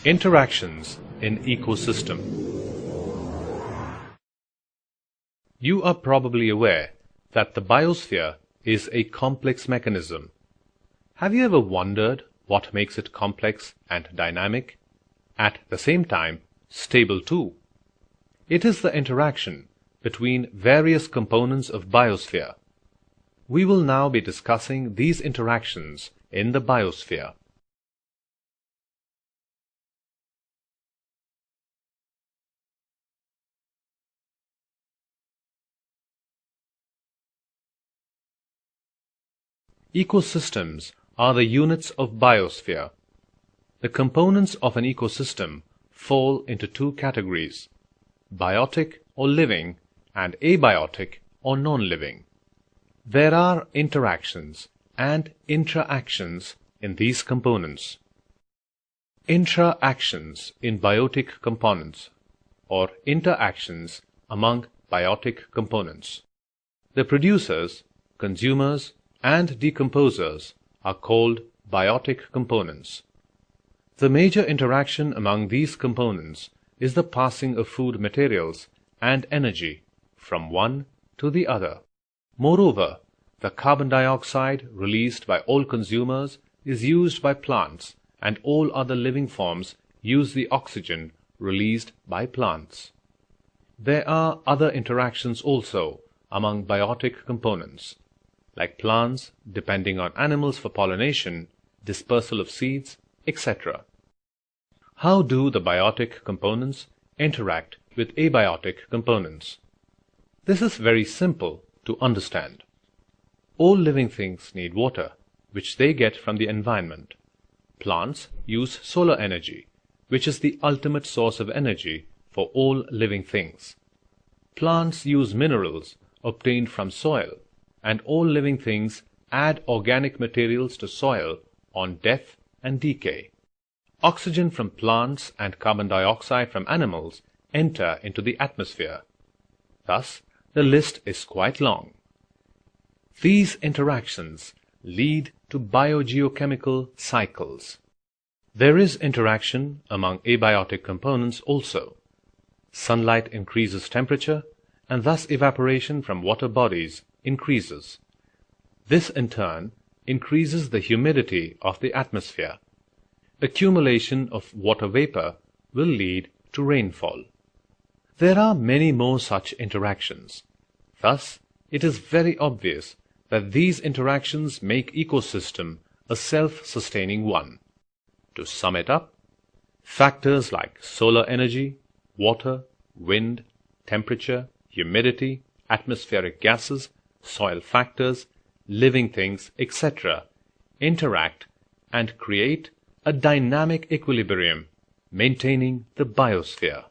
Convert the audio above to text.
Interactions in ecosystem. You are probably aware that the biosphere is a complex mechanism. Have you ever wondered what makes it complex and dynamic, at the same time stable too? It is the interaction between various components of biosphere. We will now be discussing these interactions in the biosphere. Ecosystems are the units of biosphere. The components of an ecosystem fall into two categories: biotic or living and abiotic or non-living. There are interactions and intra-actions in these components. Intra-actions in biotic components or interactions among biotic components. The producers, consumers, and decomposers are called biotic components. The major interaction among these components is the passing of food materials and energy from one to the other. Moreover, the carbon dioxide released by all consumers is used by plants, and all other living forms use the oxygen released by plants. There are other interactions also among biotic components, like plants depending on animals for pollination, dispersal of seeds, etc. How do the biotic components interact with abiotic components? This is very simple to understand. All living things need water, which they get from the environment. Plants use solar energy, which is the ultimate source of energy for all living things. Plants use minerals obtained from soil, and all living things add organic materials to soil on death and decay. Oxygen from plants and carbon dioxide from animals enter into the atmosphere. Thus, the list is quite long. These interactions lead to biogeochemical cycles. There is interaction among abiotic components also. Sunlight increases temperature, and thus evaporation from water bodies increases. This in turn increases the humidity of the atmosphere. Accumulation of water vapor will lead to rainfall. There are many more such interactions. Thus, it is very obvious that these interactions make ecosystem a self-sustaining one. To sum it up, factors like solar energy, water, wind, temperature, humidity, atmospheric gases, soil factors, living things, etc. interact and create a dynamic equilibrium, maintaining the biosphere.